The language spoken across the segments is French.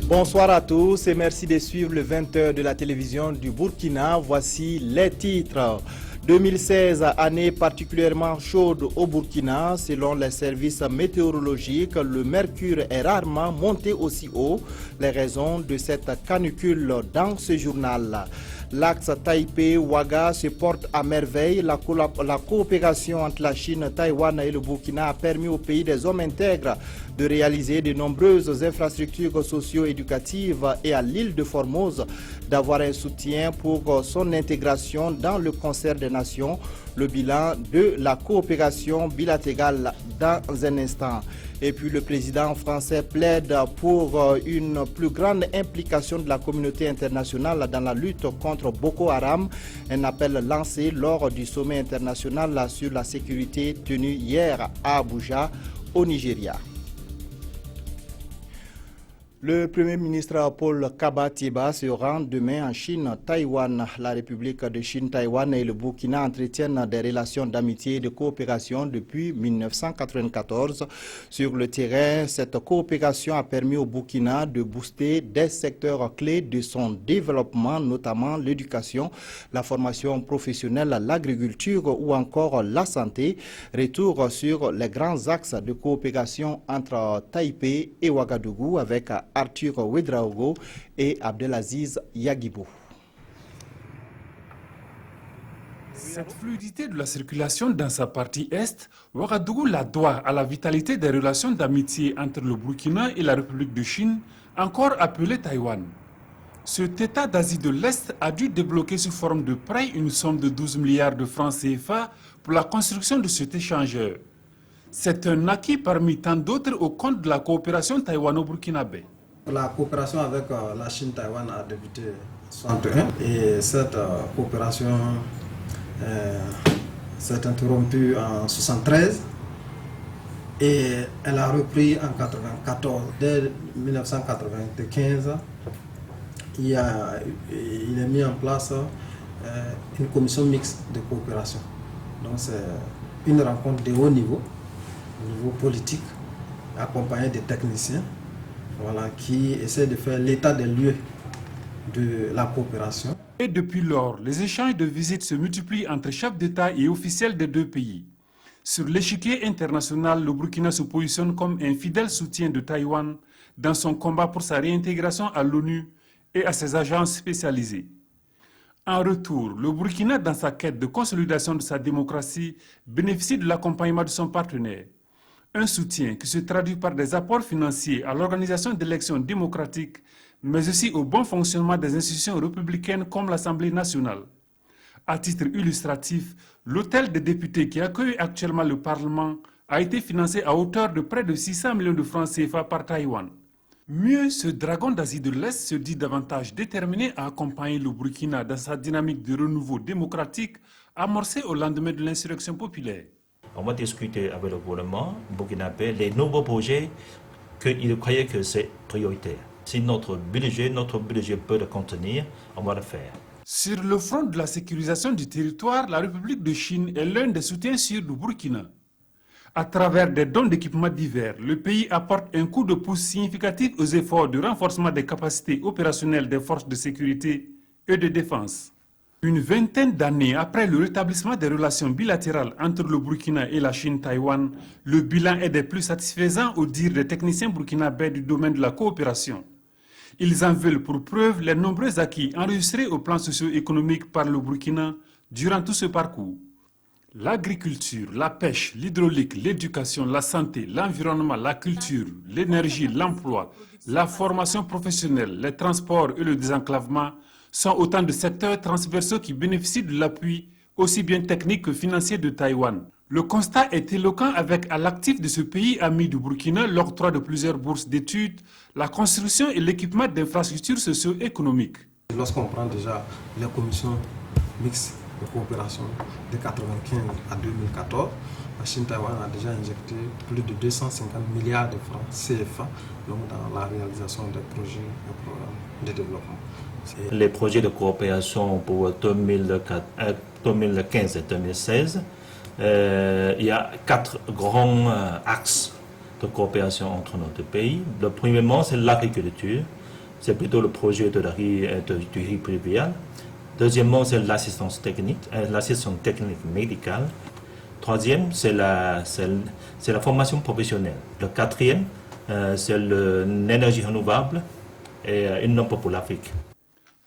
Bonsoir à tous et merci de suivre le 20h de la télévision du Burkina. Voici les titres. 2016, année particulièrement chaude au Burkina. Selon les services météorologiques, le mercure est rarement monté aussi haut. Les raisons de cette canicule dans ce journal. L'axe Taipei-Ouaga se porte à merveille. La coopération entre la Chine, Taïwan et le Burkina a permis au pays des hommes intègres de réaliser de nombreuses infrastructures socio-éducatives et à l'île de Formose d'avoir un soutien pour son intégration dans le concert des nations. Le bilan de la coopération bilatérale dans un instant. Et puis le président français plaide pour une plus grande implication de la communauté internationale dans la lutte contre Boko Haram. Un appel lancé lors du sommet international sur la sécurité tenu hier à Abuja, au Nigeria. Le Premier ministre Paul Kaba-Thiéba se rend demain en Chine, Taïwan. La République de Chine, Taïwan et le Burkina entretiennent des relations d'amitié et de coopération depuis 1994. Sur le terrain, cette coopération a permis au Burkina de booster des secteurs clés de son développement, notamment l'éducation, la formation professionnelle, l'agriculture ou encore la santé. Retour sur les grands axes de coopération entre Taipei et Ouagadougou avec Arthur Ouedraogo et Abdelaziz Yagibou. Cette fluidité de la circulation dans sa partie est, Ouagadougou la doit à la vitalité des relations d'amitié entre le Burkina et la République de Chine, encore appelée Taïwan. Cet État d'Asie de l'Est a dû débloquer sous forme de prêt une somme de 12 milliards de francs CFA pour la construction de cet échangeur. C'est un acquis parmi tant d'autres au compte de la coopération taïwano-burkinabé. La coopération avec la Chine-Taïwan a débuté en 1961 et cette coopération s'est interrompue en 1973 et elle a repris en 1994. Dès 1995, il est mis en place une commission mixte de coopération. Donc c'est une rencontre de haut niveau politique, accompagnée des techniciens. Voilà, qui essaie de faire l'état des lieux de la coopération. Et depuis lors, les échanges de visites se multiplient entre chefs d'État et officiels des deux pays. Sur l'échiquier international, le Burkina se positionne comme un fidèle soutien de Taïwan dans son combat pour sa réintégration à l'ONU et à ses agences spécialisées. En retour, le Burkina, dans sa quête de consolidation de sa démocratie, bénéficie de l'accompagnement de son partenaire. Un soutien qui se traduit par des apports financiers à l'organisation d'élections démocratiques, mais aussi au bon fonctionnement des institutions républicaines comme l'Assemblée nationale. À titre illustratif, l'hôtel des députés qui accueille actuellement le Parlement a été financé à hauteur de près de 600 millions de francs CFA par Taïwan. Mieux, ce dragon d'Asie de l'Est se dit davantage déterminé à accompagner le Burkina dans sa dynamique de renouveau démocratique amorcée au lendemain de l'insurrection populaire. On va discuter avec le gouvernement burkinabé les nouveaux projets qu'ils croyaient que c'est prioritaire. Si notre budget peut le contenir, on va le faire. Sur le front de la sécurisation du territoire, la République de Chine est l'un des soutiens sûrs du Burkina. À travers des dons d'équipements divers, le pays apporte un coup de pouce significatif aux efforts de renforcement des capacités opérationnelles des forces de sécurité et de défense. Une vingtaine d'années après le rétablissement des relations bilatérales entre le Burkina et la Chine-Taïwan, le bilan est des plus satisfaisants au dire des techniciens burkinabés du domaine de la coopération. Ils en veulent pour preuve les nombreux acquis enregistrés au plan socio-économique par le Burkina durant tout ce parcours. L'agriculture, la pêche, l'hydraulique, l'éducation, la santé, l'environnement, la culture, l'énergie, l'emploi, la formation professionnelle, les transports et le désenclavement sont autant de secteurs transversaux qui bénéficient de l'appui aussi bien technique que financier de Taïwan. Le constat est éloquent avec à l'actif de ce pays ami du Burkina l'octroi de plusieurs bourses d'études, la construction et l'équipement d'infrastructures socio-économiques. Lorsqu'on prend déjà les commissions mixtes de coopération de 1995 à 2014, la Chine-Taïwan a déjà injecté plus de 250 milliards de francs CFA donc dans la réalisation des projets et programmes de développement. Les projets de coopération pour 2015 et 2016, il y a 4 grands axes de coopération entre nos deux pays. Le premièrement, c'est l'agriculture. c'est plutôt le projet de du riz pluvial. Deuxièmement, c'est l'assistance technique médicale. Troisième, c'est la formation professionnelle. Le quatrième, c'est l'énergie renouvelable et une norme pour l'Afrique.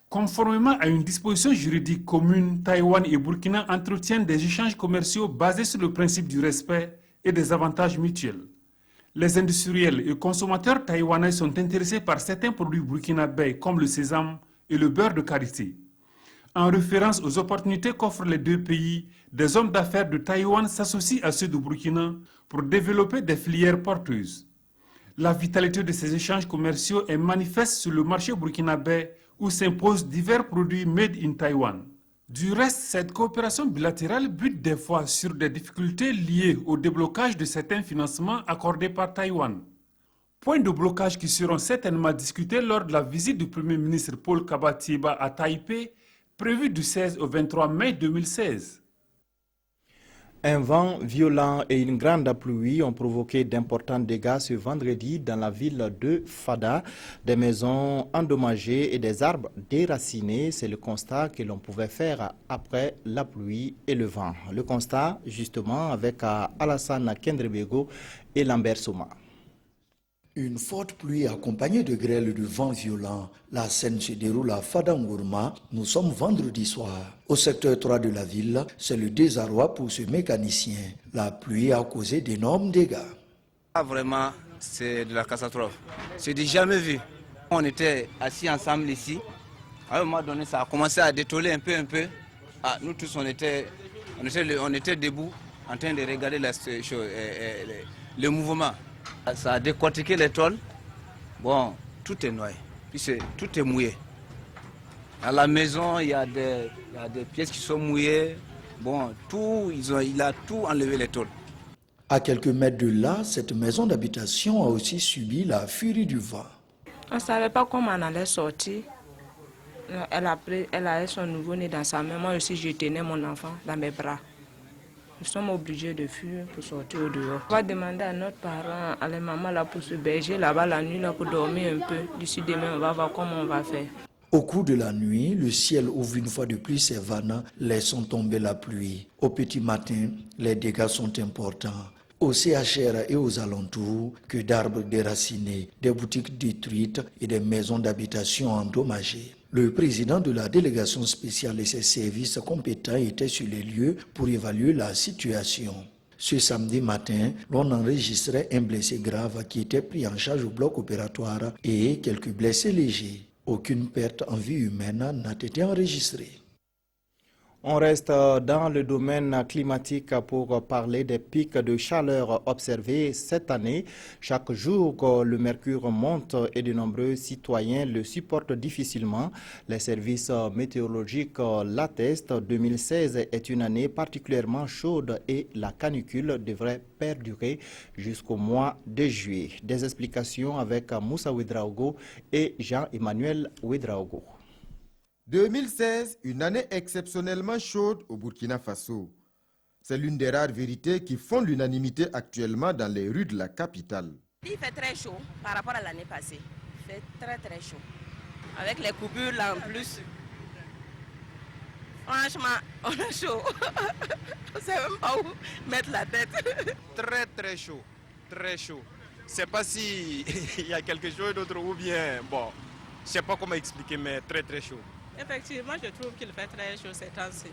Conformément à une disposition juridique commune, Taïwan et Burkina entretiennent des échanges commerciaux basés sur le principe du respect et des avantages mutuels. Les industriels et consommateurs taïwanais sont intéressés par certains produits burkinabés comme le sésame et le beurre de karité. En référence aux opportunités qu'offrent les deux pays, des hommes d'affaires de Taïwan s'associent à ceux du Burkina pour développer des filières porteuses. La vitalité de ces échanges commerciaux est manifeste sur le marché burkinabé où s'imposent divers produits made in Taïwan. Du reste, cette coopération bilatérale bute des fois sur des difficultés liées au déblocage de certains financements accordés par Taïwan. Points de blocage qui seront certainement discutés lors de la visite du Premier ministre Paul Kabatiba à Taipei, prévue du 16 au 23 mai 2016. Un vent violent et une grande pluie ont provoqué d'importants dégâts ce vendredi dans la ville de Fada. Des maisons endommagées et des arbres déracinés, c'est le constat que l'on pouvait faire après la pluie et le vent. Le constat, justement, avec Alassane Kendrebego et Lambert Souma. Une forte pluie accompagnée de grêle de vent violent. La scène se déroule à Fadangourma. Nous sommes vendredi soir. Au secteur 3 de la ville, c'est le désarroi pour ce mécanicien. La pluie a causé d'énormes dégâts. Vraiment, c'est de la catastrophe. C'est du jamais vu. On était assis ensemble ici. À un moment donné, ça a commencé à détoler un peu. Ah, nous tous, on était debout en train de regarder le mouvement. Ça a décortiqué les tôles. Bon, tout est noyé. Puis tout est mouillé. À la maison, il y a des pièces qui sont mouillées. Bon, il a tout enlevé les tôles. À quelques mètres de là, cette maison d'habitation a aussi subi la furie du vent. On ne savait pas comment on allait sortir. Elle a son nouveau-né dans sa main. Moi aussi, je tenais mon enfant dans mes bras. Nous sommes obligés de fuir pour sortir au dehors. On va demander à notre parent, à la maman là, pour se berger là-bas la nuit là, pour dormir un peu. D'ici demain, on va voir comment on va faire. Au cours de la nuit, le ciel ouvre une fois de plus ses vannes, laissant tomber la pluie. Au petit matin, les dégâts sont importants. Au CHR et aux alentours, que d'arbres déracinés, des boutiques détruites et des maisons d'habitation endommagées. Le président de la délégation spéciale et ses services compétents étaient sur les lieux pour évaluer la situation. Ce samedi matin, l'on enregistrait un blessé grave qui était pris en charge au bloc opératoire et quelques blessés légers. Aucune perte en vie humaine n'a été enregistrée. On reste dans le domaine climatique pour parler des pics de chaleur observés cette année. Chaque jour, le mercure monte et de nombreux citoyens le supportent difficilement. Les services météorologiques l'attestent. 2016 est une année particulièrement chaude et la canicule devrait perdurer jusqu'au mois de juillet. Des explications avec Moussa Ouedraogo et Jean-Emmanuel Ouedraogo. 2016, une année exceptionnellement chaude au Burkina Faso. C'est l'une des rares vérités qui font l'unanimité actuellement dans les rues de la capitale. Il fait très chaud par rapport à l'année passée. Il fait très chaud. Avec les coupures là en plus. Franchement, on a chaud. On ne sait même pas où mettre la tête. Très chaud. Très chaud. Je ne sais pas s'il y a quelque chose d'autre ou bien, bon, je ne sais pas comment expliquer, mais très chaud. Effectivement, je trouve qu'il fait très chaud ces temps-ci.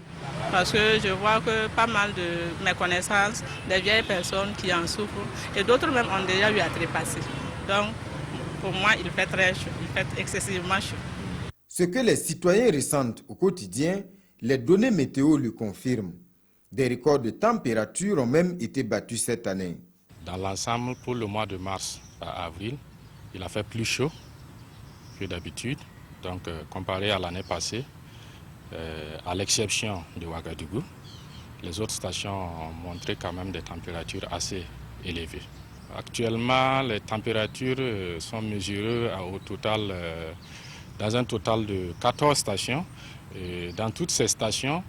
Parce que je vois que pas mal de mes connaissances, des vieilles personnes qui en souffrent, et d'autres même ont déjà eu à trépasser. Donc, pour moi, il fait très chaud, il fait excessivement chaud. Ce que les citoyens ressentent au quotidien, les données météo le confirment. Des records de température ont même été battus cette année. Dans l'ensemble, pour le mois de mars à avril, il a fait plus chaud que d'habitude. Donc, comparé à l'année passée, à l'exception de Ouagadougou, les autres stations ont montré quand même des températures assez élevées. Actuellement, les températures sont mesurées dans un total de 14 stations. Et dans toutes ces stations,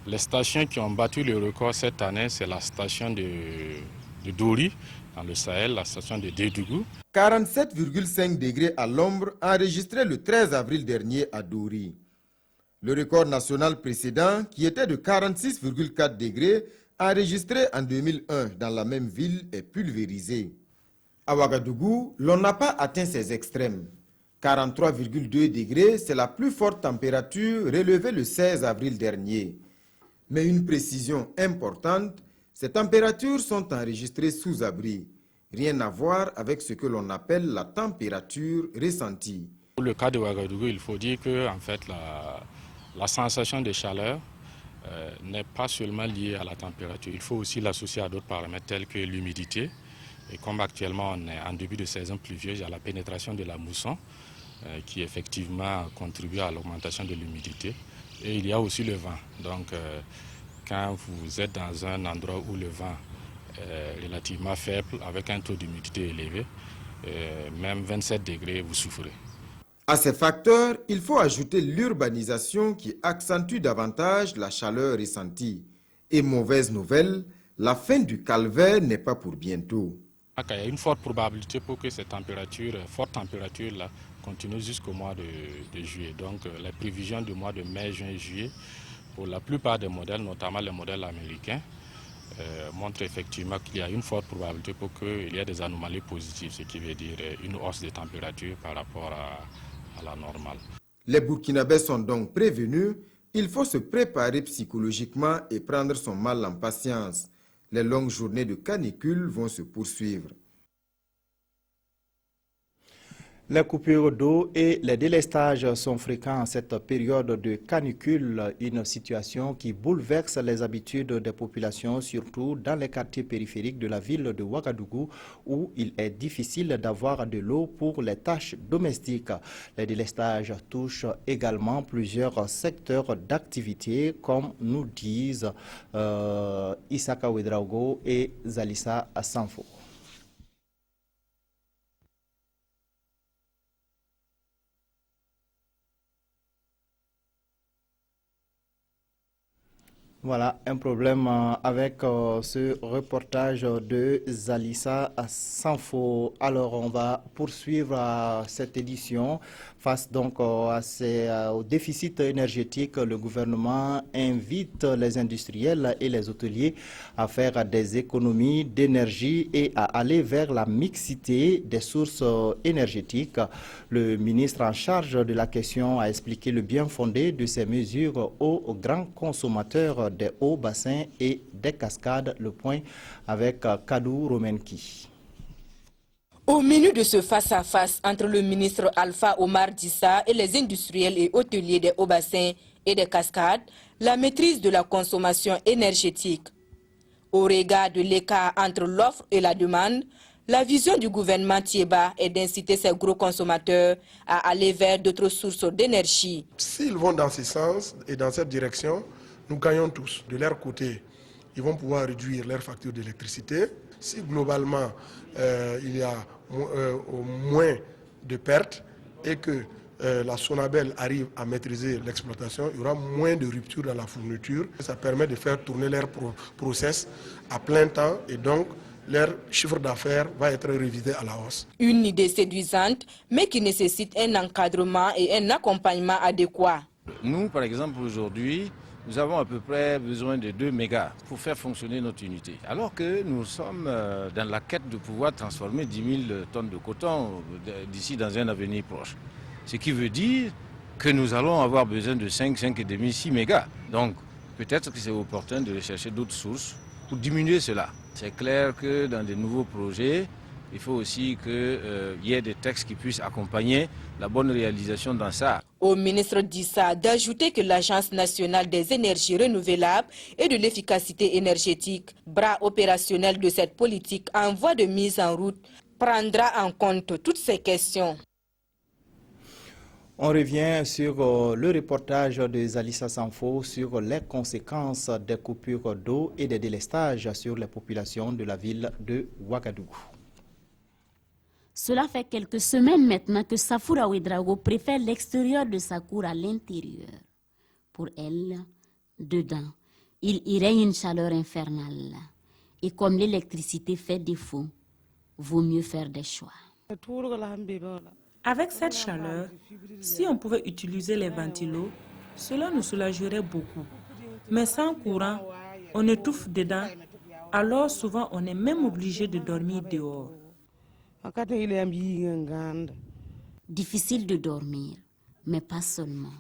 les stations qui ont battu le record cette année, c'est la station de Dori Dans le Sahel, la station de Dédougou. 47,5 degrés à l'ombre enregistré le 13 avril dernier à Dori. Le record national précédent, qui était de 46,4 degrés, enregistré en 2001 dans la même ville, est pulvérisé. À Ouagadougou, l'on n'a pas atteint ces extrêmes. 43,2 degrés, c'est la plus forte température relevée le 16 avril dernier. Mais une précision importante, ces températures sont enregistrées sous abri. Rien à voir avec ce que l'on appelle la température ressentie. Pour le cas de Ouagadougou, il faut dire que en fait, la sensation de chaleur n'est pas seulement liée à la température. Il faut aussi l'associer à d'autres paramètres tels que l'humidité. Et comme actuellement on est en début de saison pluvieuse, il y a la pénétration de la mousson qui effectivement contribue à l'augmentation de l'humidité. Et il y a aussi le vent. Donc quand vous êtes dans un endroit où le vent est relativement faible, avec un taux d'humidité élevé, même 27 degrés, vous souffrez. À ces facteurs, il faut ajouter l'urbanisation qui accentue davantage la chaleur ressentie. Et mauvaise nouvelle, la fin du calvaire n'est pas pour bientôt. Il y a une forte probabilité pour que ces fortes températures-là continuent jusqu'au mois de juillet. Donc les prévisions du mois de mai, juin, juillet, pour la plupart des modèles, notamment les modèles américains, montrent effectivement qu'il y a une forte probabilité pour qu'il y ait des anomalies positives, ce qui veut dire une hausse des températures par rapport à la normale. Les Burkinabés sont donc prévenus, il faut se préparer psychologiquement et prendre son mal en patience. Les longues journées de canicule vont se poursuivre. Les coupures d'eau et les délestages sont fréquents en cette période de canicule, une situation qui bouleverse les habitudes des populations, surtout dans les quartiers périphériques de la ville de Ouagadougou, où il est difficile d'avoir de l'eau pour les tâches domestiques. Les délestages touchent également plusieurs secteurs d'activité, comme nous disent Isaka Ouedraogo et Zalissa Sanfo. Voilà, un problème avec ce reportage de Zalissa Sanfo. Alors, on va poursuivre cette édition. Face donc au déficit énergétique, le gouvernement invite les industriels et les hôteliers à faire des économies d'énergie et à aller vers la mixité des sources énergétiques. Le ministre en charge de la question a expliqué le bien fondé de ces mesures aux grands consommateurs des hauts bassins et des cascades. Le point avec Kadou Romenki. Au menu de ce face-à-face entre le ministre Alpha Omar Dissa et les industriels et hôteliers des hauts bassins et des cascades, la maîtrise de la consommation énergétique. Au regard de l'écart entre l'offre et la demande, la vision du gouvernement Thiéba est d'inciter ces gros consommateurs à aller vers d'autres sources d'énergie. S'ils vont dans ce sens et dans cette direction, nous gagnons tous. De leur côté, ils vont pouvoir réduire leur facture d'électricité. Si globalement, il y a moins de pertes et que la Sonabel arrive à maîtriser l'exploitation, il y aura moins de ruptures dans la fourniture. Ça permet de faire tourner leur process à plein temps et donc leur chiffre d'affaires va être révisé à la hausse. Une idée séduisante, mais qui nécessite un encadrement et un accompagnement adéquat. Nous, par exemple, aujourd'hui, nous avons à peu près besoin de 2 mégas pour faire fonctionner notre unité. Alors que nous sommes dans la quête de pouvoir transformer 10 000 tonnes de coton d'ici dans un avenir proche. Ce qui veut dire que nous allons avoir besoin de 5,5, 6 mégas. Donc peut-être que c'est opportun de rechercher d'autres sources pour diminuer cela. C'est clair que dans de nouveaux projets, il faut aussi qu'il y ait des textes qui puissent accompagner la bonne réalisation dans ça. Au ministre Dissa d'ajouter que l'Agence nationale des énergies renouvelables et de l'efficacité énergétique, bras opérationnel de cette politique en voie de mise en route, prendra en compte toutes ces questions. On revient sur le reportage de Zalissa Sanfo sur les conséquences des coupures d'eau et des délestages sur les populations de la ville de Ouagadougou. Cela fait quelques semaines maintenant que Safoura Ouedraogo préfère l'extérieur de sa cour à l'intérieur. Pour elle, dedans, il y règne une chaleur infernale. Et comme l'électricité fait défaut, vaut mieux faire des choix. Avec cette chaleur, si on pouvait utiliser les ventilos, cela nous soulagerait beaucoup. Mais sans courant, on étouffe dedans, alors souvent on est même obligé de dormir dehors. Difficile de dormir, mais pas seulement.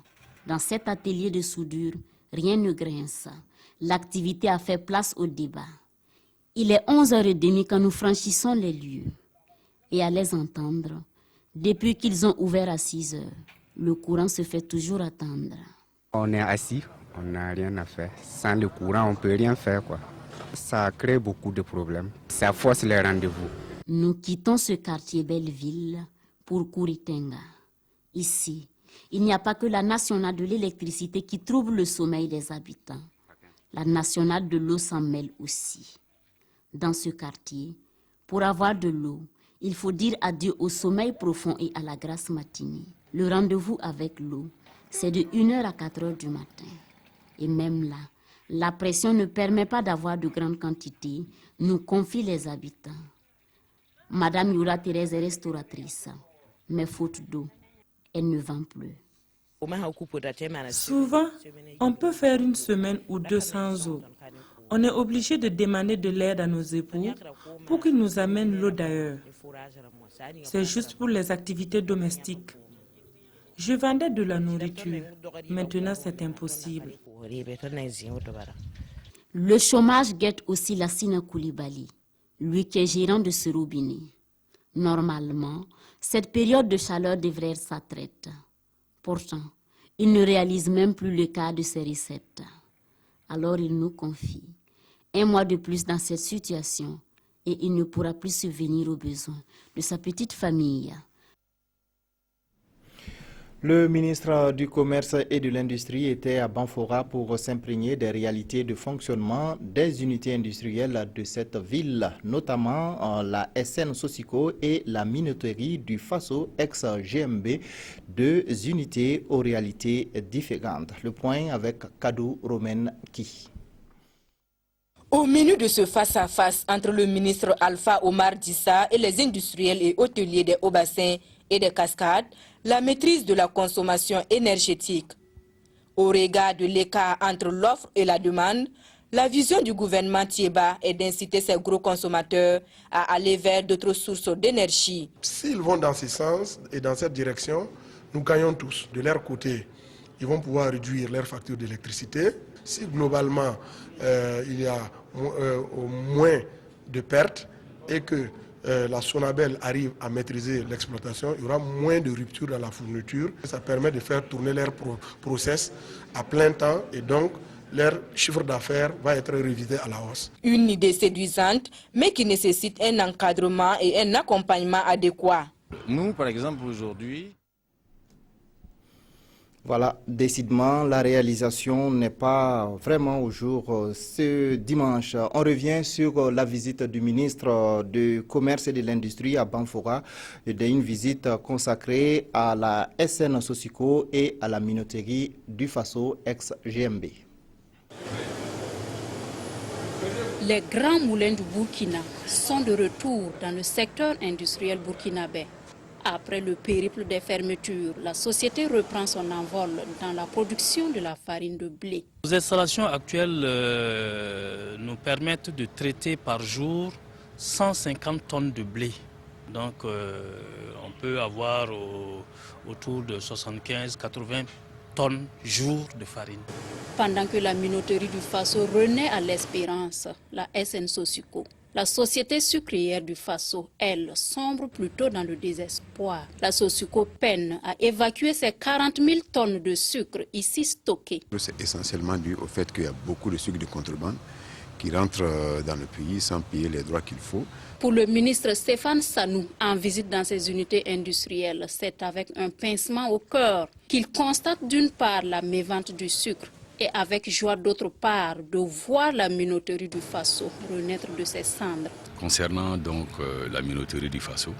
Dans cet atelier de soudure, rien ne grince. L'activité a fait place au débat. Il est 11h30 quand nous franchissons les lieux. Et à les entendre, depuis qu'ils ont ouvert à 6h, le courant se fait toujours attendre. On est assis, on n'a rien à faire. Sans le courant, on ne peut rien faire, quoi. Ça crée beaucoup de problèmes. Ça force les rendez-vous. Nous quittons ce quartier Belleville pour Kouritenga. Ici, il n'y a pas que la nationale de l'électricité qui trouble le sommeil des habitants. La nationale de l'eau s'en mêle aussi. Dans ce quartier, pour avoir de l'eau, il faut dire adieu au sommeil profond et à la grasse matinée. Le rendez-vous avec l'eau, c'est de 1h à 4h du matin. Et même là, la pression ne permet pas d'avoir de grandes quantités, nous confient les habitants. Madame Yura Thérèse est restauratrice, mais faute d'eau, elle ne vend plus. Souvent, on peut faire une semaine ou deux sans eau. On est obligé de demander de l'aide à nos époux pour qu'ils nous amènent l'eau d'ailleurs. C'est juste pour les activités domestiques. Je vendais de la nourriture. Maintenant, c'est impossible. Le chômage guette aussi Lassina Koulibaly, lui qui est gérant de ce robinet. Normalement, cette période de chaleur devrait être sa traite. Pourtant, il ne réalise même plus le cas de ses recettes. Alors il nous confie 1 mois de plus dans cette situation et il ne pourra plus subvenir aux besoins de sa petite famille. Le ministre du Commerce et de l'Industrie était à Banfora pour s'imprégner des réalités de fonctionnement des unités industrielles de cette ville, notamment la SN Sosico et la minoterie du Faso ex-GMB, 2 unités aux réalités différentes. Le point avec Kadou Romain Ki. Au menu de ce face-à-face entre le ministre Alpha Omar Dissa et les industriels et hôteliers des Hauts-Bassins et des Cascades, la maîtrise de la consommation énergétique. Au regard de l'écart entre l'offre et la demande, la vision du gouvernement Thiéba est d'inciter ces gros consommateurs à aller vers d'autres sources d'énergie. S'ils vont dans ce sens et dans cette direction, nous gagnons tous. De leur côté, ils vont pouvoir réduire leurs factures d'électricité. Si globalement, il y a moins de pertes et que la Sonabel arrive à maîtriser l'exploitation, il y aura moins de ruptures dans la fourniture. Ça permet de faire tourner leur process à plein temps et donc leur chiffre d'affaires va être révisé à la hausse. Une idée séduisante, mais qui nécessite un encadrement et un accompagnement adéquat. Nous, par exemple, aujourd'hui... Voilà, décidément, la réalisation n'est pas vraiment au jour ce dimanche. On revient sur la visite du ministre du Commerce et de l'Industrie à Banfora, une visite consacrée à la SN Sosico et à la minoterie du Faso ex-GMB. Les grands moulins du Burkina sont de retour dans le secteur industriel burkinabé. Après le périple des fermetures, la société reprend son envol dans la production de la farine de blé. Les installations actuelles nous permettent de traiter par jour 150 tonnes de blé. Donc on peut avoir autour de 75-80 tonnes jour de farine. Pendant que la minoterie du Faso renaît à l'espérance, la SN Sosico, la société sucrière du Faso, elle, sombre plutôt dans le désespoir. La Sosico peine à évacuer ses 40 000 tonnes de sucre ici stockées. C'est essentiellement dû au fait qu'il y a beaucoup de sucre de contrebande qui rentre dans le pays sans payer les droits qu'il faut. Pour le ministre Stéphane Sanou, en visite dans ces unités industrielles, c'est avec un pincement au cœur qu'il constate d'une part la mévente du sucre et avec joie d'autre part de voir la minoterie du Faso renaître de ses cendres. Concernant donc la minoterie du Faso,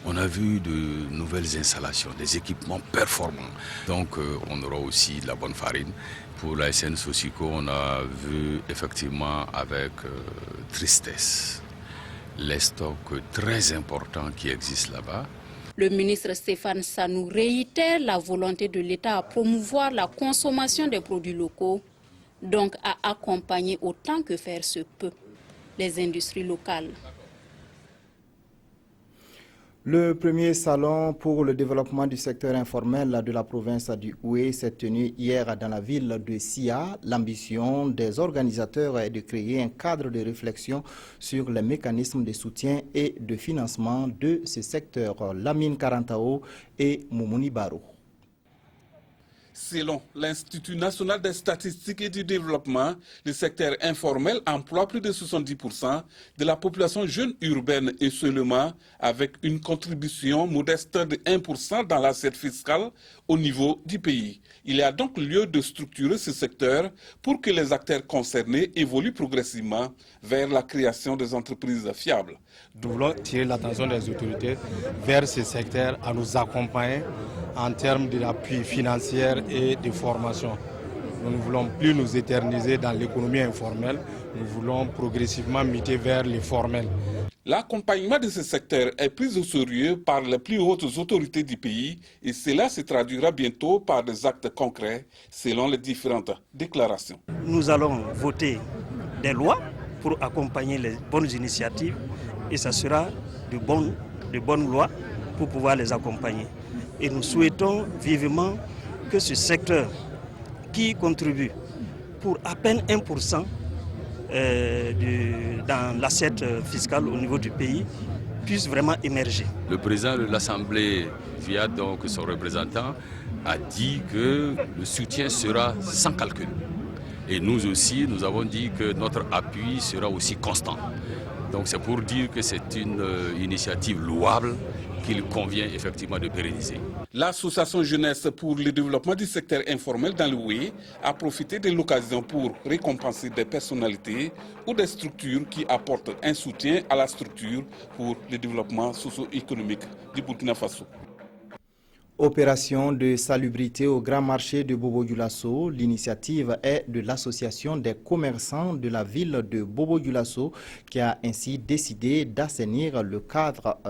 on a vu de nouvelles installations, des équipements performants. Donc on aura aussi de la bonne farine. Pour la SN Sosico, on a vu effectivement avec tristesse les stocks très importants qui existent là-bas. Le ministre Stéphane Sanou réitère la volonté de l'État à promouvoir la consommation des produits locaux, donc à accompagner autant que faire se peut les industries locales. Le premier salon pour le développement du secteur informel de la province du Houé s'est tenu hier dans la ville de Sia. L'ambition des organisateurs est de créer un cadre de réflexion sur les mécanismes de soutien et de financement de ce secteur. Lamine Karantao et Moumouni Barou. Selon l'Institut national des statistiques et du développement, le secteur informel emploie plus de 70% de la population jeune urbaine et seulement avec une contribution modeste de 1% dans l'assiette fiscale au niveau du pays. Il y a donc lieu de structurer ce secteur pour que les acteurs concernés évoluent progressivement vers la création des entreprises fiables. Nous voulons tirer l'attention des autorités vers ce secteur à nous accompagner en termes d'appui financier et de formation. Nous ne voulons plus nous éterniser dans l'économie informelle, nous voulons progressivement muter vers les formels. L'accompagnement de ce secteur est pris au sérieux par les plus hautes autorités du pays et cela se traduira bientôt par des actes concrets selon les différentes déclarations. Nous allons voter des lois pour accompagner les bonnes initiatives et ça sera de bonnes lois pour pouvoir les accompagner. Et nous souhaitons vivement que ce secteur qui contribue pour à peine 1% dans l'assiette fiscale au niveau du pays puisse vraiment émerger. Le président de l'Assemblée, via donc son représentant, a dit que le soutien sera sans calcul. Et nous aussi, nous avons dit que notre appui sera aussi constant. Donc c'est pour dire que c'est une initiative louable qu'il convient effectivement de pérenniser. L'association Jeunesse pour le développement du secteur informel dans le Houé a profité de l'occasion pour récompenser des personnalités ou des structures qui apportent un soutien à la structure pour le développement socio-économique du Burkina Faso. Opération de salubrité au grand marché de Bobo-Dioulasso. L'initiative est de l'association des commerçants de la ville de Bobo-Dioulasso qui a ainsi décidé d'assainir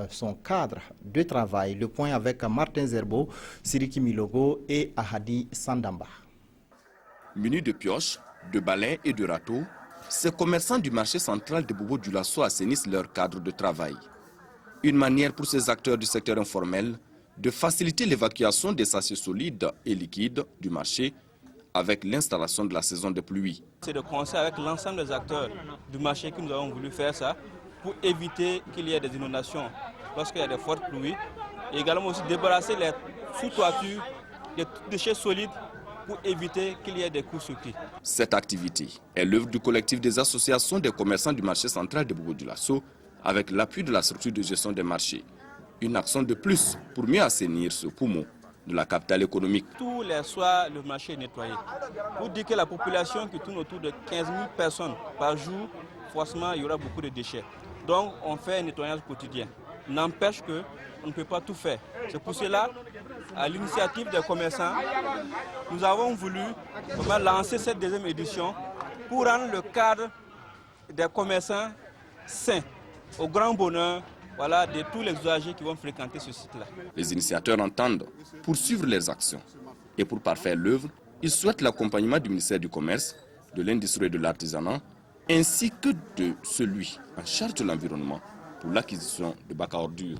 son cadre de travail. Le point avec Martin Zerbo, Siriki Milogo et Ahadi Sandamba. Munis de pioches, de balais et de râteaux, ces commerçants du marché central de Bobo-Dioulasso assainissent leur cadre de travail. Une manière pour ces acteurs du secteur informel de faciliter l'évacuation des sachets solides et liquides du marché avec l'installation de la saison des pluies. C'est de commencer avec l'ensemble des acteurs du marché que nous avons voulu faire ça pour éviter qu'il y ait des inondations lorsqu'il y a des fortes pluies et également aussi débarrasser les sous-toitures des déchets solides pour éviter qu'il y ait des courts-circuits. Cette activité est l'œuvre du collectif des associations des commerçants du marché central de Bobo-Dioulasso avec l'appui de la structure de gestion des marchés. Une action de plus pour mieux assainir ce poumon de la capitale économique. Tous les soirs, le marché est nettoyé. Pour dire que la population qui tourne autour de 15 000 personnes par jour, forcément, il y aura beaucoup de déchets. Donc, on fait un nettoyage quotidien. N'empêche qu'on ne peut pas tout faire. C'est pour cela, à l'initiative des commerçants, nous avons voulu lancer cette deuxième édition pour rendre le cadre des commerçants sain, au grand bonheur de tous les usagers qui vont fréquenter ce site-là. Les initiateurs entendent poursuivre leurs actions. Et pour parfaire l'œuvre, ils souhaitent l'accompagnement du ministère du Commerce, de l'Industrie et de l'Artisanat, ainsi que de celui en charge de l'environnement pour l'acquisition de bacs à ordures.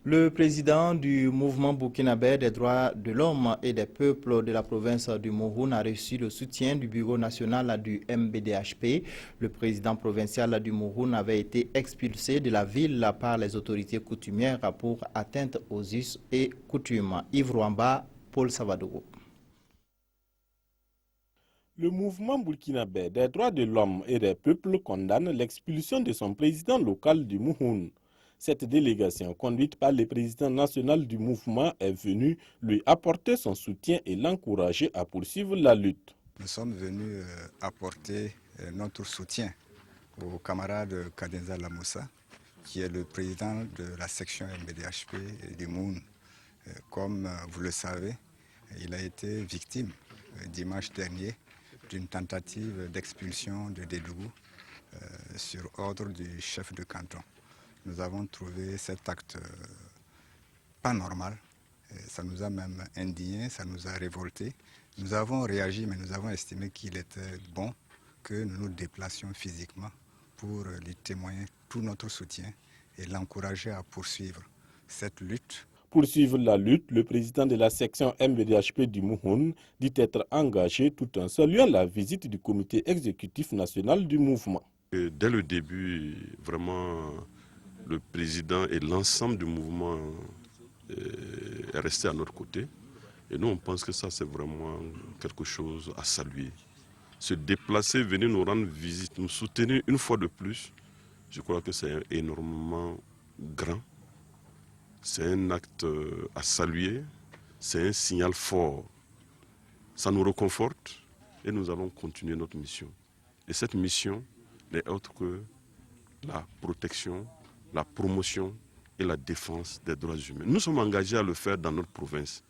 Le président du mouvement burkinabé des droits de l'homme et des peuples de la province du Mouhoun a reçu le soutien du bureau national du MBDHP. Le président provincial du Mouhoun avait été expulsé de la ville par les autorités coutumières pour atteinte aux us et coutumes. Yves Rwamba, Paul Savadogo. Le mouvement burkinabé des droits de l'homme et des peuples condamne l'expulsion de son président local du Mouhoun. Cette délégation, conduite par le président national du mouvement, est venue lui apporter son soutien et l'encourager à poursuivre la lutte. Nous sommes venus apporter notre soutien au camarade Kadenza Lamoussa, qui est le président de la section MBDHP du Moun. Comme vous le savez, il a été victime dimanche dernier d'une tentative d'expulsion de Dédougou sur ordre du chef de canton. Nous avons trouvé cet acte pas normal. Ça nous a même indignés, ça nous a révoltés. Nous avons réagi, mais nous avons estimé qu'il était bon que nous nous déplacions physiquement pour lui témoigner tout notre soutien et l'encourager à poursuivre cette lutte. Pour suivre la lutte, le président de la section MBDHP du Mouhoun dit être engagé tout en saluant la visite du comité exécutif national du mouvement. Dès le début, vraiment, le président et l'ensemble du mouvement est resté à notre côté. Et nous, on pense que ça, c'est vraiment quelque chose à saluer. Se déplacer, venir nous rendre visite, nous soutenir une fois de plus, je crois que c'est énormément grand. C'est un acte à saluer, c'est un signal fort. Ça nous réconforte et nous allons continuer notre mission. Et cette mission n'est autre que la protection, la promotion et la défense des droits humains. Nous sommes engagés à le faire dans notre province,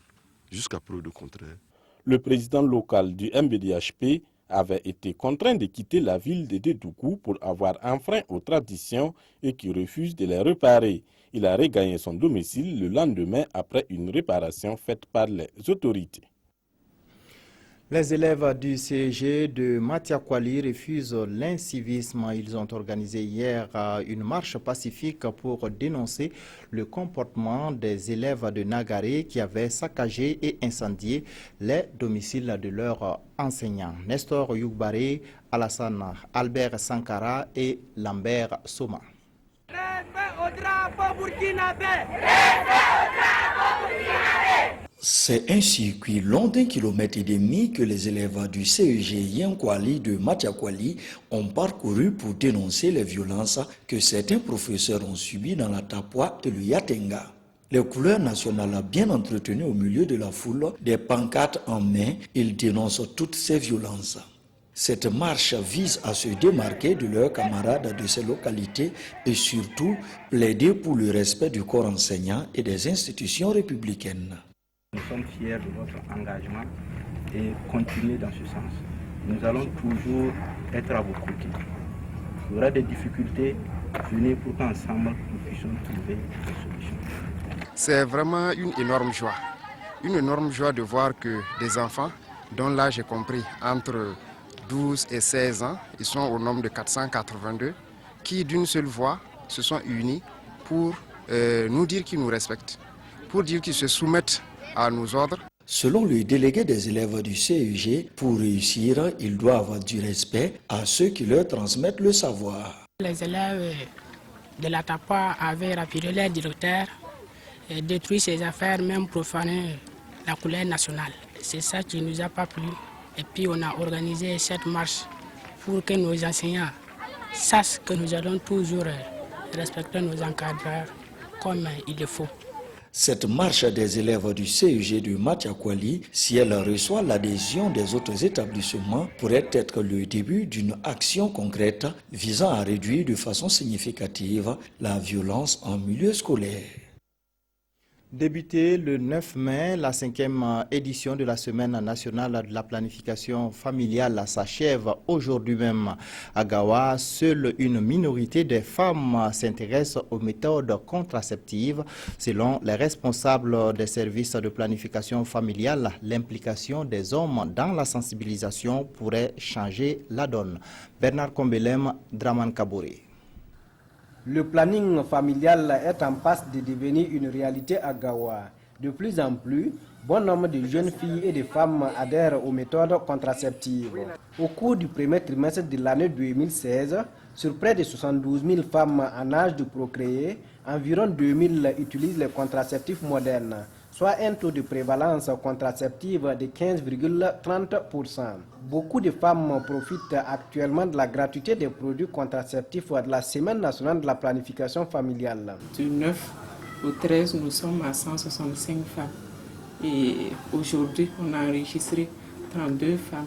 jusqu'à preuve du contraire. Le président local du MBDHP avait été contraint de quitter la ville de Dédougou pour avoir enfreint aux traditions et qui refuse de les réparer. Il a regagné son domicile le lendemain après une réparation faite par les autorités. Les élèves du CEG de Matiakwali refusent l'incivisme. Ils ont organisé hier une marche pacifique pour dénoncer le comportement des élèves de Nagaré qui avaient saccagé et incendié les domiciles de leurs enseignants. Nestor Yougbaré, Alassane Albert Sankara et Lambert Soma. C'est un circuit long d'1,5 km que les élèves du CEG Yenkwali de Matiakwali ont parcouru pour dénoncer les violences que certains professeurs ont subies dans la Tapwa de l'Yatenga. Les couleurs nationales bien entretenues au milieu de la foule, des pancartes en main, ils dénoncent toutes ces violences. Cette marche vise à se démarquer de leurs camarades de ces localités et surtout plaider pour le respect du corps enseignant et des institutions républicaines. Nous sommes fiers de votre engagement et continuer dans ce sens. Nous allons toujours être à vos côtés. Il y aura des difficultés, venez pour qu'ensemble nous puissions trouver des solutions. C'est vraiment une énorme joie de voir que des enfants dont l'âge est compris entre 12 et 16 ans, ils sont au nombre de 482, qui d'une seule voix se sont unis pour nous dire qu'ils nous respectent, pour dire qu'ils se soumettent à nos ordres. Selon le délégué des élèves du CEG, pour réussir, ils doivent du respect à ceux qui leur transmettent le savoir. Les élèves de la TAPA avaient rapidé leur directeur et détruit ses affaires, même profané la couleur nationale. C'est ça qui ne nous a pas plu. Et puis on a organisé cette marche pour que nos enseignants sachent que nous allons toujours respecter nos encadreurs comme il le faut. Cette marche des élèves du CEG de Matiakwali, si elle reçoit l'adhésion des autres établissements, pourrait être le début d'une action concrète visant à réduire de façon significative la violence en milieu scolaire. Débutée le 9 mai, la 5e édition de la Semaine nationale de la planification familiale s'achève aujourd'hui même. À Gawa, seule une minorité des femmes s'intéresse aux méthodes contraceptives. Selon les responsables des services de planification familiale, l'implication des hommes dans la sensibilisation pourrait changer la donne. Bernard Kombelem, Draman Kabouré. Le planning familial est en passe de devenir une réalité à Gawa. De plus en plus, bon nombre de jeunes filles et de femmes adhèrent aux méthodes contraceptives. Au cours du premier trimestre de l'année 2016, sur près de 72 000 femmes en âge de procréer, environ 2 000 utilisent les contraceptifs modernes, soit un taux de prévalence contraceptive de 15,30%. Beaucoup de femmes profitent actuellement de la gratuité des produits contraceptifs de la Semaine nationale de la planification familiale. Du 9 au 13, nous sommes à 165 femmes. Et aujourd'hui, on a enregistré 32 femmes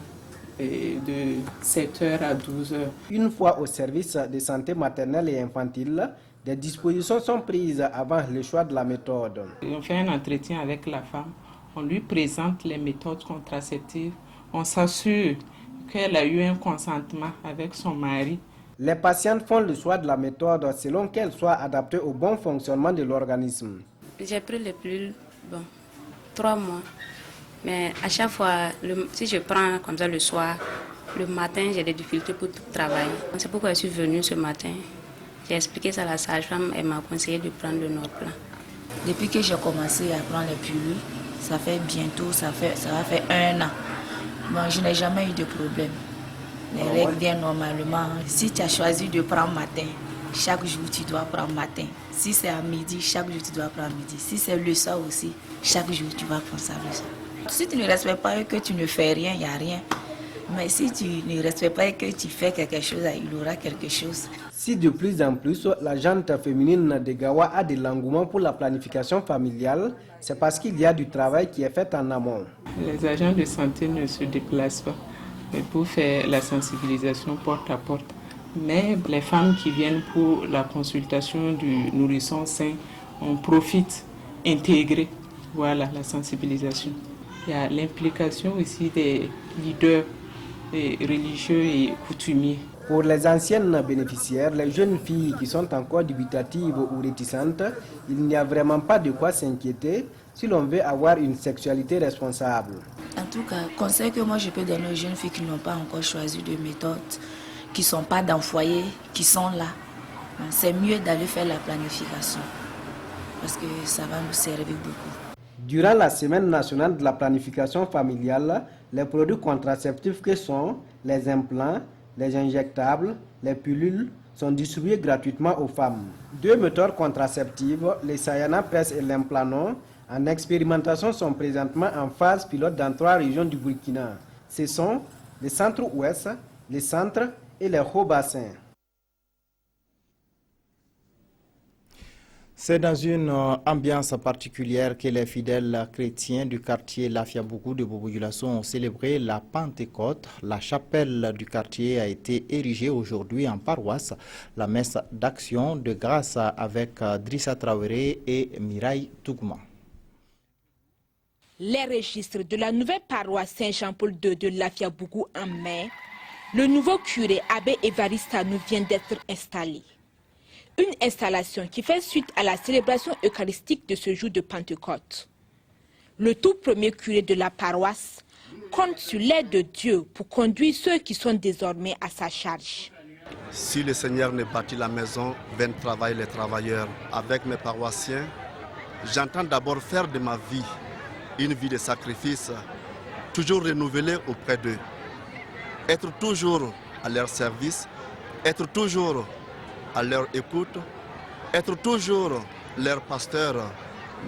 de 7h à 12h. Une fois au service de santé maternelle et infantile, des dispositions sont prises avant le choix de la méthode. On fait un entretien avec la femme, on lui présente les méthodes contraceptives, on s'assure qu'elle a eu un consentement avec son mari Les patientes font le choix de la méthode selon qu'elle soit adaptée au bon fonctionnement de l'organisme. J'ai pris le pilule, 3 mois. Mais à chaque fois, si je prends comme ça le soir, le matin, j'ai des difficultés pour travailler. C'est pourquoi je suis venue ce matin. J'ai expliqué ça à la sage-femme, elle m'a conseillé de prendre le Norplan. Depuis que j'ai commencé à prendre les pilules, ça fait bientôt, ça va faire 1 an. Bon, je n'ai jamais eu de problème. Les règles viennent normalement. Si tu as choisi de prendre matin, chaque jour tu dois prendre matin. Si c'est à midi, chaque jour tu dois prendre midi. Si c'est le soir aussi, chaque jour tu vas prendre ça le soir. Si tu ne respectes pas et que tu ne fais rien, il n'y a rien. Mais si tu ne respectes pas et que tu fais quelque chose, il y aura quelque chose. Si de plus en plus la gente féminine de Gawa a de l'engouement pour la planification familiale, c'est parce qu'il y a du travail qui est fait en amont. Les agents de santé ne se déplacent pas pour faire la sensibilisation porte à porte. Mais les femmes qui viennent pour la consultation du nourrisson sain, on profite intégrer la sensibilisation. Il y a l'implication aussi des leaders religieux et coutumiers. Pour les anciennes bénéficiaires, les jeunes filles qui sont encore dubitatives ou réticentes, il n'y a vraiment pas de quoi s'inquiéter si l'on veut avoir une sexualité responsable. En tout cas, conseil que moi je peux donner aux jeunes filles qui n'ont pas encore choisi de méthode, qui ne sont pas dans le foyer, qui sont là, c'est mieux d'aller faire la planification parce que ça va nous servir beaucoup. Durant la semaine nationale de la planification familiale, les produits contraceptifs que sont les implants, les injectables, les pilules sont distribués gratuitement aux femmes. 2 méthodes contraceptives, les Sayana Press et l'Implanon, en expérimentation sont présentement en phase pilote dans 3 régions du Burkina. Ce sont les centres-ouest, les centres et les hauts-bassins. C'est dans une ambiance particulière que les fidèles chrétiens du quartier Lafiabougou de Bobo-Dioulasso ont célébré la Pentecôte. La chapelle du quartier a été érigée aujourd'hui en paroisse. La messe d'action de grâce avec Drissa Traoré et Mireille Tougma. Les registres de la nouvelle paroisse Saint-Jean-Paul II de Lafiabougou en mai, le nouveau curé Abbé Evarista nous vient d'être installé. Une installation qui fait suite à la célébration eucharistique de ce jour de Pentecôte. Le tout premier curé de la paroisse compte sur l'aide de Dieu pour conduire ceux qui sont désormais à sa charge. Si le Seigneur ne bâtit la maison, viennent travailler les travailleurs. Avec mes paroissiens, j'entends d'abord faire de ma vie une vie de sacrifice, toujours renouvelée auprès d'eux. Être toujours à leur service, être toujours à leur écoute, être toujours leur pasteur,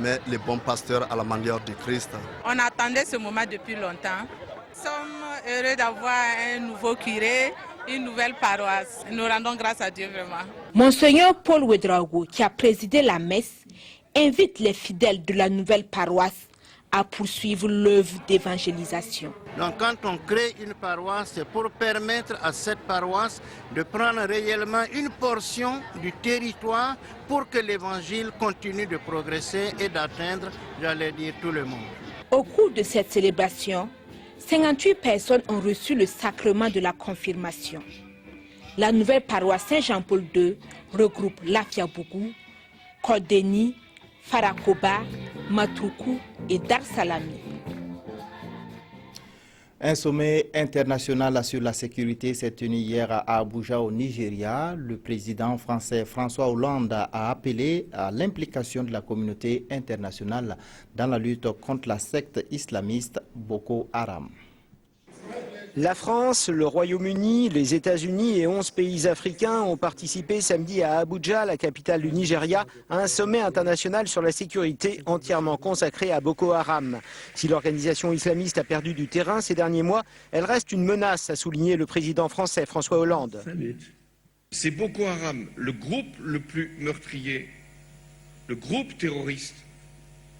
mais les bons pasteurs à la manière de Christ. On attendait ce moment depuis longtemps. Nous sommes heureux d'avoir un nouveau curé, une nouvelle paroisse. Nous rendons grâce à Dieu vraiment. Monseigneur Paul Ouedraogo, qui a présidé la messe, invite les fidèles de la nouvelle paroisse à poursuivre l'œuvre d'évangélisation. Donc quand on crée une paroisse, c'est pour permettre à cette paroisse de prendre réellement une portion du territoire pour que l'évangile continue de progresser et d'atteindre, j'allais dire, tout le monde. Au cours de cette célébration, 58 personnes ont reçu le sacrement de la confirmation. La nouvelle paroisse Saint-Jean-Paul II regroupe Lafiabougou, Kodeni, Farakoba, Matoukou et Dar Salami. Un sommet international sur la sécurité s'est tenu hier à Abuja au Nigeria. Le président français François Hollande a appelé à l'implication de la communauté internationale dans la lutte contre la secte islamiste Boko Haram. La France, le Royaume-Uni, les États-Unis et 11 pays africains ont participé samedi à Abuja, la capitale du Nigeria, à un sommet international sur la sécurité entièrement consacré à Boko Haram. Si l'organisation islamiste a perdu du terrain ces derniers mois, elle reste une menace, a souligné le président français François Hollande. C'est Boko Haram, le groupe le plus meurtrier, le groupe terroriste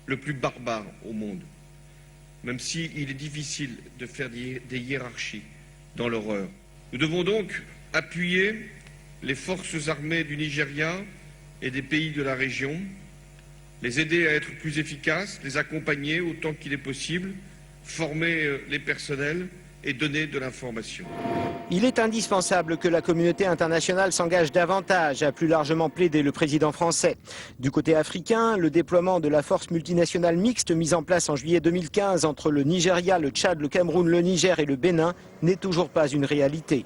le plus barbare au monde. Même s'il est difficile de faire des hiérarchies dans l'horreur. Nous devons donc appuyer les forces armées du Nigeria et des pays de la région, les aider à être plus efficaces, les accompagner autant qu'il est possible, former les personnels et donner de l'information. Il est indispensable que la communauté internationale s'engage davantage, a plus largement plaidé le président français. Du côté africain, le déploiement de la force multinationale mixte mise en place en juillet 2015 entre le Nigeria, le Tchad, le Cameroun, le Niger et le Bénin n'est toujours pas une réalité.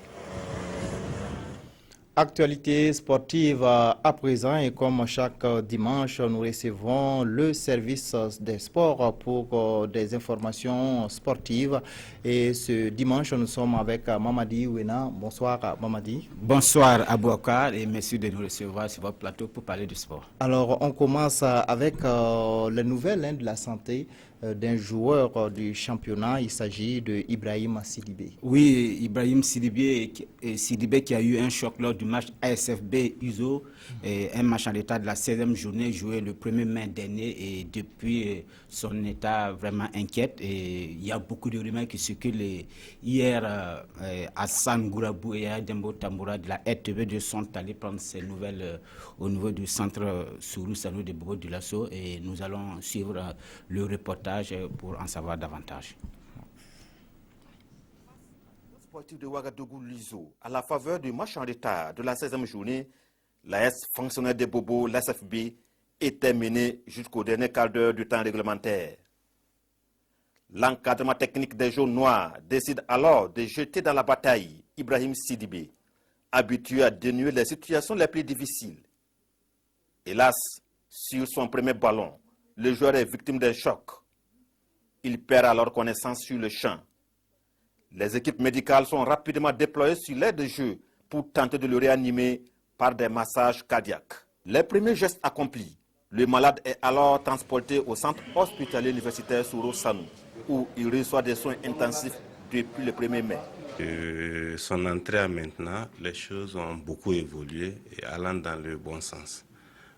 Actualité sportive à présent et comme chaque dimanche, nous recevons le service des sports pour des informations sportives. Et ce dimanche, nous sommes avec Mamadi Ouena. Bonsoir Mamadi. Bonsoir Abouakar et merci de nous recevoir sur votre plateau pour parler du sport. Alors on commence avec les nouvelles de la santé d'un joueur du championnat. Il s'agit de Ibrahim Sidibé. Oui, Ibrahim Sidibé qui a eu un choc lors du match ASFB USO, un match en état de la 16e journée joué le 1er mai dernier et depuis son état vraiment inquiète et il y a beaucoup de rumeurs qui circulent. Hier, Hassan Gourabou et Dembo Tamboura de la RTV2 sont allés prendre ces nouvelles au niveau du centre Sourou Salou de Bobo Dioulasso et nous allons suivre le reportage pour en savoir davantage. Sportif de Ouagadougou Lizo, à la faveur du match en retard de la 16e journée, l'AS fonctionnaire de Bobo, l'ASFB, était mené jusqu'au dernier quart d'heure du temps réglementaire. L'encadrement technique des jaunes noirs décide alors de jeter dans la bataille Ibrahim Sidibé, habitué à dénouer les situations les plus difficiles. Hélas, sur son premier ballon, le joueur est victime d'un choc. Il perd alors connaissance sur le champ. Les équipes médicales sont rapidement déployées sur l'aire de jeu pour tenter de le réanimer par des massages cardiaques. Les premiers gestes accomplis, le malade est alors transporté au centre hospitalier universitaire Souro Sanou, où il reçoit des soins intensifs depuis le 1er mai. Son entrée à maintenant, les choses ont beaucoup évolué et allant dans le bon sens.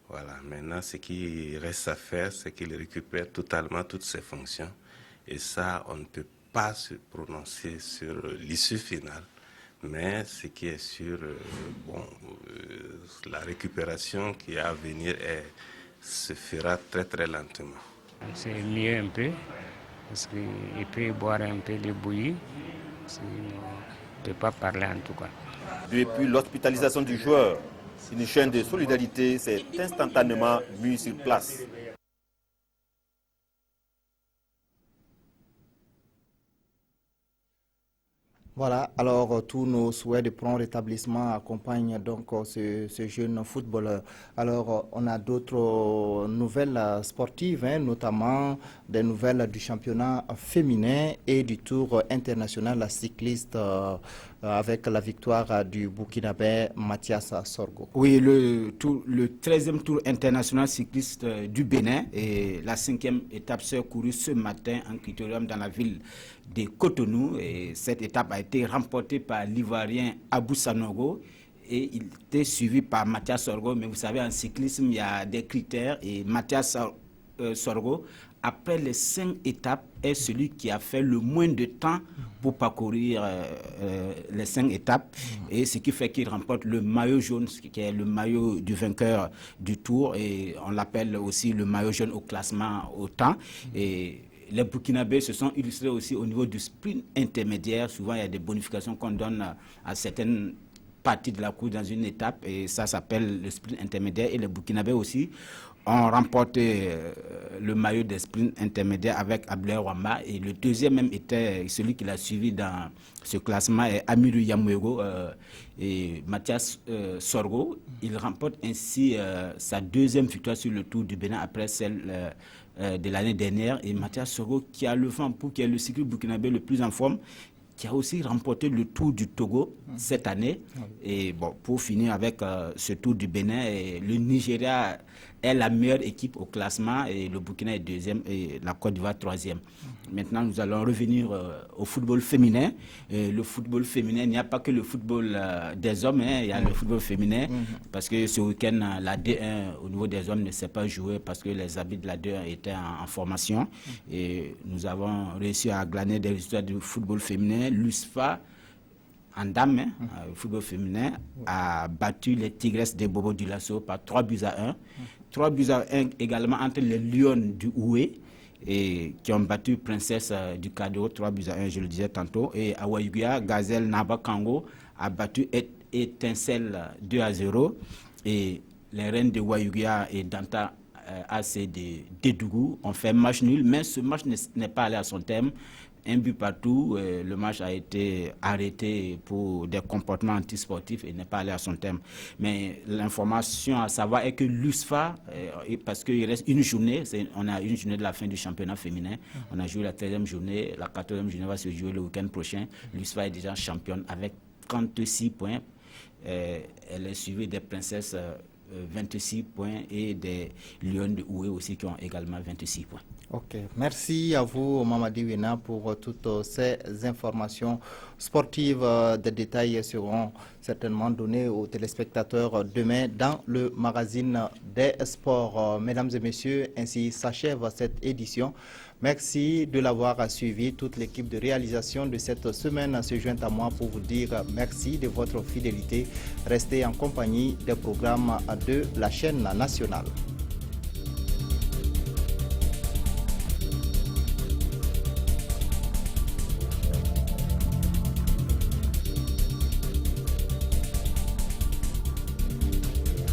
Voilà. Maintenant, ce qui reste à faire, c'est qu'il récupère totalement toutes ses fonctions. Et ça, on ne peut pas se prononcer sur l'issue finale. Mais ce qui est sûr, la récupération qui est à venir se fera très très lentement. C'est mieux un peu, parce qu'il peut boire un peu de bouillie, sinon il ne peut pas parler en tout cas. Depuis l'hospitalisation du joueur, une chaîne de solidarité s'est instantanément mise sur place. Voilà, alors tous nos souhaits de prompt rétablissement accompagnent donc ce jeune footballeur. Alors on a d'autres nouvelles sportives, notamment des nouvelles du championnat féminin et du tour international cycliste avec la victoire du Burkinabé Mathias Sorgo. Oui, le 13e tour international cycliste du Bénin et la 5e étape s'est courue ce matin en critérium dans la ville de Cotonou. Et cette étape a été remportée par l'Ivoirien Abou Sanogo et il était suivi par Mathias Sorgo. Mais vous savez, en cyclisme, il y a des critères et Mathias Sorgo, après les 5 étapes, est celui qui a fait le moins de temps pour parcourir les 5 étapes. Et ce qui fait qu'il remporte le maillot jaune, qui est le maillot du vainqueur du tour. Et on l'appelle aussi le maillot jaune au classement au temps. Et les Burkinabés se sont illustrés aussi au niveau du sprint intermédiaire. Souvent, il y a des bonifications qu'on donne à certaines parties de la course dans une étape. Et ça s'appelle le sprint intermédiaire. Et les Burkinabés aussi ont remporté le maillot des sprints intermédiaires avec Abdoulaye Wamba. Et le deuxième même était celui qui l'a suivi dans ce classement, est Amirou Yamouego et Mathias Sorgo. Il remporte ainsi sa 2e victoire sur le Tour du Bénin après celle de l'année dernière. Et Mathias Sorgo, qui a le vent pour qui est le cycliste burkinabé le plus en forme, qui a aussi remporté le Tour du Togo cette année. Et bon, pour finir avec ce Tour du Bénin, le Nigeria est la meilleure équipe au classement et le Burkina est 2e et la Côte d'Ivoire 3e. Maintenant, nous allons revenir au football féminin. Le football féminin, il n'y a pas que le football des hommes, il y a le football féminin, parce que ce week-end, la D1 au niveau des hommes ne s'est pas jouée parce que les habits de la D1 étaient en formation. Et nous avons réussi à glaner des résultats du football féminin. L'USFA, en dame, le football féminin, a battu les Tigresses de Bobo Dioulasso par 3 buts à 1. 3 buts à 1 également entre les Lions du Houé et qui ont battu Princesse du Cadeau 3-1, je le disais tantôt. Et à Wayugia, Gazelle Naba Kango a battu Étincelle 2-0. Et les Reines de Wayugia et Danta AC de Dédougou ont fait match nul, mais ce match n'est pas allé à son terme. Un but partout, le match a été arrêté pour des comportements antisportifs et n'est pas allé à son terme. Mais l'information à savoir est que l'USFA, parce qu'il reste une journée, on a une journée de la fin du championnat féminin, on a joué la 13e journée, la 14e journée va se jouer le week-end prochain. L'USFA est déjà championne avec 36 points. Elle est suivie des Princesses 26 points et des Lions de Oué aussi qui ont également 26 points. Ok, merci à vous Mamadi Wina pour toutes ces informations sportives. Des détails seront certainement donnés aux téléspectateurs demain dans le magazine des sports. Mesdames et messieurs, ainsi s'achève cette édition. Merci de l'avoir suivi. Toute l'équipe de réalisation de cette semaine se joint à moi pour vous dire merci de votre fidélité. Restez en compagnie des programmes de la chaîne nationale.